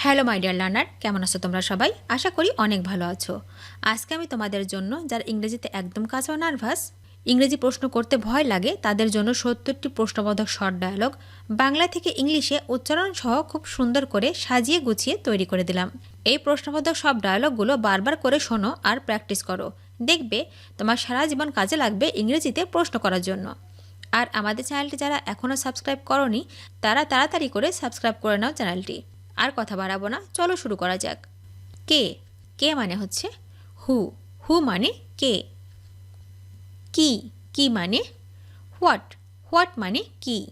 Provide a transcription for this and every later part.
Hello my dear learner, কেমন আছো তোমরা সবাই? আশা করি অনেক ভালো আছো। আজকে আমি তোমাদের জন্য যারা ইংরেজিতে একদম কাঁচা নার্ভাস, ইংরেজি প্রশ্ন করতে ভয় লাগে, তাদের জন্য 70টি প্রশ্নবোধক শর্ট ডায়ালগ বাংলা থেকে ইংলিশে উচ্চারণ সহ খুব সুন্দর করে সাজিয়ে গুছিয়ে তৈরি করে দিলাম। এই প্রশ্নবোধক সব ডায়ালগগুলো বারবার করে শোনো আর প্র্যাকটিস করো। দেখবে তোমার সারা জীবন কাজে লাগবে ইংরেজিতে প্রশ্ন করার জন্য। আর আমাদের চ্যানেলটি যারা এখনও সাবস্ক্রাইব করোনি, তারা তাড়াতাড়ি করে সাবস্ক্রাইব করে নাও চ্যানেলটি। আর কথা বাড়াবো না, চলো শুরু করা যাক। কে, কে মানে হচ্ছে হু, হু মানে কে। কি, কি মানে হোয়াট, হোয়াট মানে কি।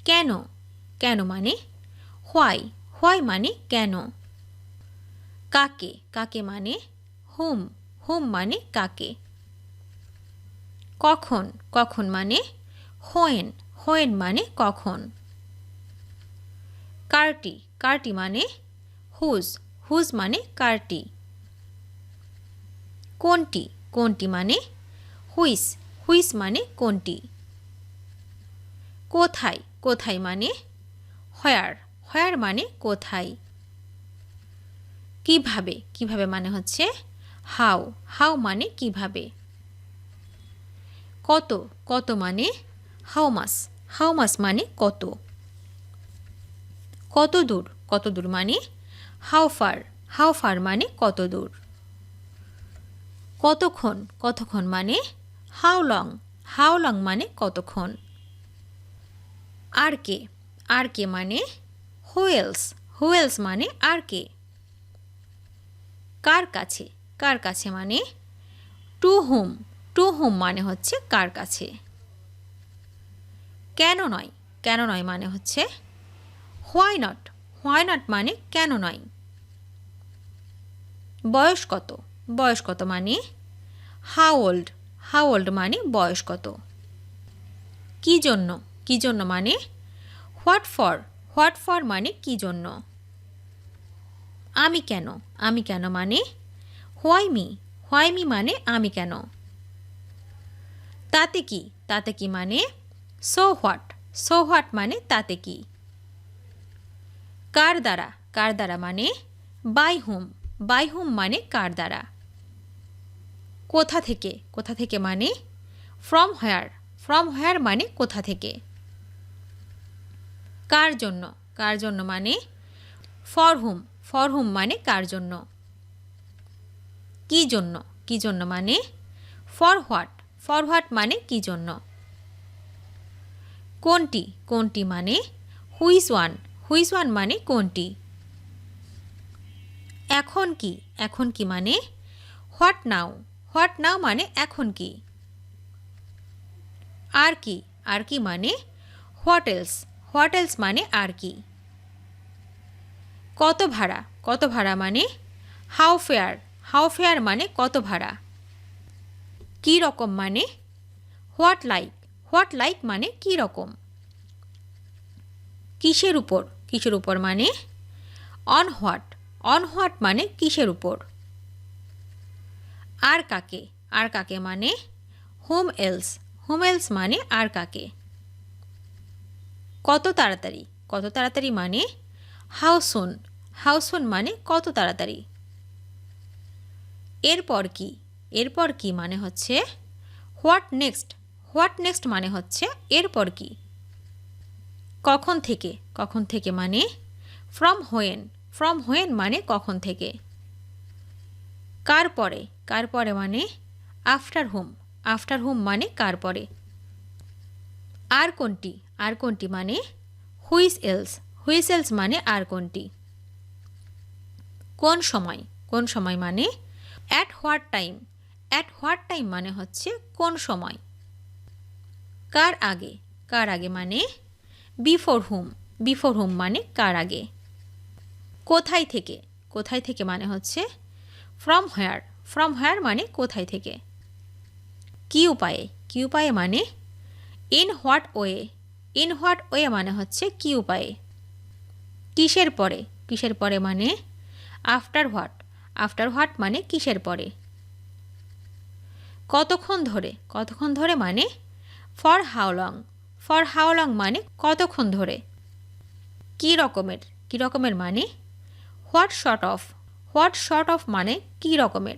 কেন, কেন মানে হোয়াই, হোয়াই মানে কেন। কাকে, কাকে মানে হুম, হুম মানে কাকে। কখন, কখন মানে হোয়েন, হোয়েন মানে কখন। কার্টি, কার্টি মানে হুজ, হুজ মানে কার্টি। কোনটি, কোনটি মানে হুইস, হুইস মানে কোনটি। কোথায়, কোথায় মানে হোয়ার, হোয়ার মানে কোথায়। কিভাবে, কিভাবে মানে হচ্ছে হাউ, হাউ মানে কিভাবে। কত, কত মানে হাউ মাস, হাউ মাস মানে কত। কত দূর, কত দূর মানে হাউ ফার, হাউ ফার মানে কত দূর। কতক্ষণ, কতক্ষণ মানে হাউ লং, হাউ লং মানে কতক্ষণ। আর কে, আর কে মানে হুয়েলস, হুয়েলস মানে আর কে। কার কাছে, কার কাছে মানে টু হুম, টু হুম মানে হচ্ছে কার কাছে। কেন নয়, কেন নয় মানে হচ্ছে হোয়াই নট, হোয়াই নট মানে কেন নয়। বয়স কত, বয়স কত মানে হাউ ওল্ড, হাউ ওল্ড মানে বয়স কত। কি জন্য, কি জন্য মানে হোয়াট ফর, হোয়াট ফর মানে কি জন্য। আমি কেন, আমি কেন মানে হোয়াই মি, হোয়াই মি মানে আমি কেন। তাতে কি, তাতে কি মানে সো হোয়াট, সো হোয়াট মানে তাতে কি। কার দ্বারা, কার দ্বারা মানে বাই হুম, বাই হুম মানে কার দ্বারা। কোথা থেকে, কোথা থেকে মানে ফ্রম হোয়ার, ফ্রম হোয়ার মানে কোথা থেকে। কার জন্য, কার জন্য মানে ফর হুম, ফর হুম মানে কার জন্য। কি জন্য, কি জন্য মানে ফর হোয়াট, ফর হোয়াট মানে কি জন্য। কোনটি, কোনটি মানে হুইস ওয়ান, হুইস ওয়ান মানে কোনটি। এখন কি, এখন কি মানে হোয়াট নাও, হোয়াট নাও মানে এখন কি। আর কি, আর কি মানে হোয়াট এলস, হোয়াট এলস মানে আর কি। কত ভাড়া, কত ভাড়া মানে হাউ ফেয়ার, হাউ ফেয়ার মানে কত ভাড়া। কী রকম মানে হোয়াট লাইক, হোয়াট লাইক মানে কী রকম। কিসের উপর, কিসের উপর মানে অন হোয়াট, অন হোয়াট মানে কিসের উপর। আর কাকে, আর কাকে মানে হোম এলস, হোম এলস মানে আর কাকে। কত তাড়াতাড়ি, কত তাড়াতাড়ি মানে হাউ সুন, হাউ সুন মানে কত তাড়াতাড়ি। এরপর কি, এরপর কি মানে হচ্ছে হোয়াট নেক্সট, হোয়াট নেক্সট মানে হচ্ছে এরপর কি। কখন থেকে, কখন থেকে মানে ফ্রম হোয়েন, ফ্রম হোয়েন মানে কখন থেকে। কার পরে, কার পরে মানে আফটার হুম, আফটার হুম মানে কার পরে। আর কোনটি, আর কোনটি মানে হুইস এলস, হুইস এলস মানে আর কোনটি। কোন সময়, কোন সময় মানে at what time, at what time মানে হচ্ছে কোন সময়। কার আগে, কার আগে মানে বিফোর হুম, বিফোর হুম মানে কার আগে। কোথায় থেকে, কোথায় থেকে মানে হচ্ছে ফ্রম হোয়ার, ফ্রম হোয়ার মানে কোথায় থেকে। কি উপায়ে, কি উপায়ে মানে in what way, in what way মানে হচ্ছে কি উপায়ে। কিসের পরে, কিসের পরে মানে আফটার হোয়াট, আফটার হোয়াট মানে কিসের পরে। কতক্ষণ ধরে, কতক্ষণ ধরে মানে for how long, for how long মানে কতক্ষণ ধরে। কী রকমের, কি রকমের মানে what short of, what short of মানে কি রকমের।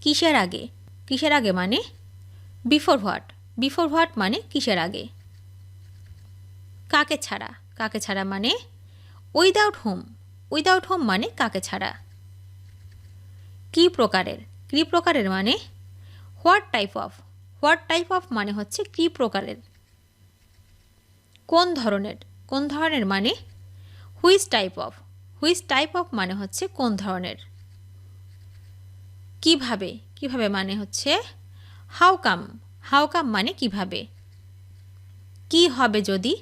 কিসের আগে, কিসের আগে মানে বিফোর হোয়াট, বিফোর হোয়াট মানে কিসের আগে। কাকে ছাড়া, কাকে ছাড়া মানে উইদাউট হোম, উইদাউট হোম মানে কাকে ছাড়া। কি প্রকারের, কি প্রকারের মানে what type of, what type of মানে হচ্ছে কি প্রকারের। কোন ধরনের, কোন ধরনের মানে which type of, which type of মানে হচ্ছে কোন ধরনের। কিভাবে, কিভাবে মানে হচ্ছে হাউ কাম, হাউ কাম মানে কিভাবে। কি হবে যদি,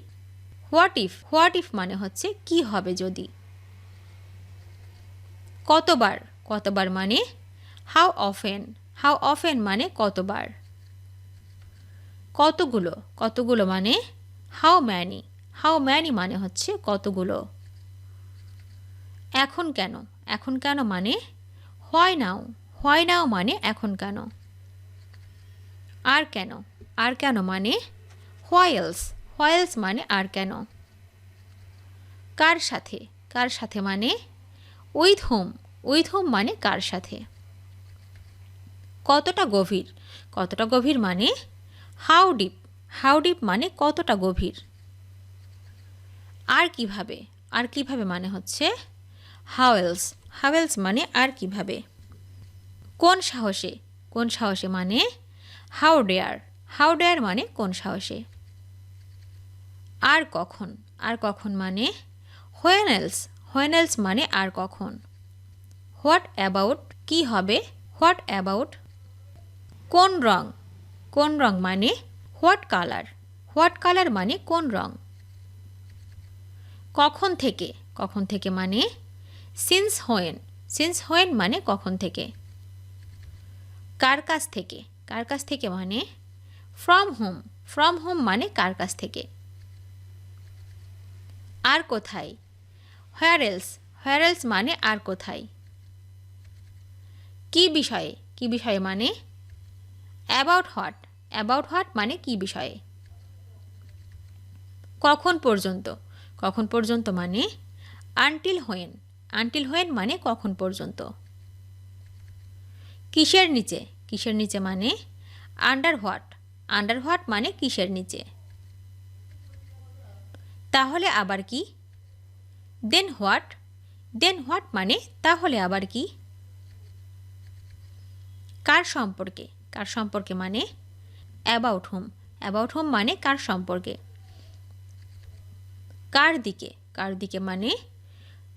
হোয়াট ইফ, হোয়াট ইফ মানে হচ্ছে কি হবে যদি। কতবার, কতবার মানে হাউ অফেন, হাউ অফেন মানে কতবার। কতগুলো, কতগুলো মানে হাউ ম্যানি, হাউ ম্যানি মানে হচ্ছে কতগুলো। এখন কেন, এখন কেন মানে হোয়াই নাও, হোয়াই নাও মানে এখন কেন। আর কেন, আর কেন মানে হোয়াই এলস, হোয়াই এলস মানে আর কেন। কার সাথে, কার সাথে মানে উইথ হোম, উইথ হোম মানে কার সাথে। কতটা গভীর, কতটা গভীর মানে হাউ ডিপ, হাউ ডিপ মানে কতটা গভীর। আর কিভাবে, আর কিভাবে মানে হচ্ছে হাউ এলস, হাউ এলস মানে আর কিভাবে। কোন সাহসে, কোন সাহসে মানে হাউ ডেয়ার, হাউ ডেয়ার মানে কোন সাহসে। আর কখন, আর কখন মানে হোয়েন এলস, হোয়েন এলস মানে আর কখন। হোয়াট অ্যাবাউট, কি হবে, হোয়াট অ্যাবাউট। কোন রং, কোন রং মানে হোয়াট কালার, হোয়াট কালার মানে কোন রং। কখন থেকে, কখন থেকে মানে সিন্স হোয়েন, সিন্স হোয়েন মানে কখন থেকে। কার কাছ থেকে, কার কাছ থেকে মানে ফ্রম হোম, ফ্রম হোম মানে কার কাছ থেকে। আর কোথায়, হোয়ার এলস, হোয়ার এলস মানে আর কোথায়। কি বিষয়ে, কি বিষয়ে মানে অ্যাবাউট হোয়াট, অ্যাবাউট হোয়াট মানে কি বিষয়ে। কখন পর্যন্ত, কখন পর্যন্ত মানে আনটিল হোয়েন, আনটিল হোয়েন মানে কখন পর্যন্ত। কিসের নিচে, কিসের নিচে মানে আন্ডার হোয়াট, আন্ডার হোয়াট মানে কিসের নিচে। তাহলে আবার কি, দেন হোয়াট, দেন হোয়াট মানে তাহলে আবার কি। কার সম্পর্কে, কার সম্পর্কে মানে অ্যাবাউট হোম, অ্যাবাউট হোম মানে কার সম্পর্কে। কার দিকে, কার দিকে মানে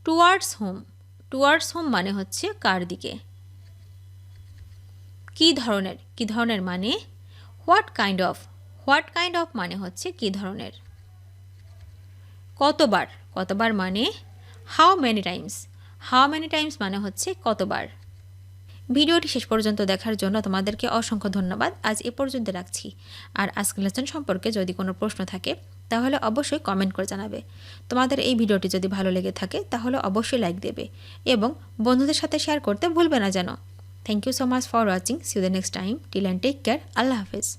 টুয়ার্ডস হোম, টুয়ার্ডস হোম মানে হচ্ছে কার দিকে। কি ধরনের, কি ধরনের মানে what kind of, what kind of মানে হচ্ছে কি ধরনের। কতবার, কতবার মানে how many Times, how many Times মানে হচ্ছে কতবার। ভিডিওটি শেষ পর্যন্ত দেখার জন্য তোমাদেরকে অসংখ্য ধন্যবাদ। আজ এ পর্যন্ত রাখছি। আর আজকের লেসন সম্পর্কে যদি কোনো প্রশ্ন থাকে তাহলে অবশ্যই কমেন্ট করে জানাবে। তোমাদের এই ভিডিওটি যদি ভালো লেগে থাকে তাহলে অবশ্যই লাইক দেবে এবং বন্ধুদের সাথে শেয়ার করতে ভুলবে না যেন। Thank you so much for watching. See you the next time. Till and take care. আল্লাহ হাফেজ।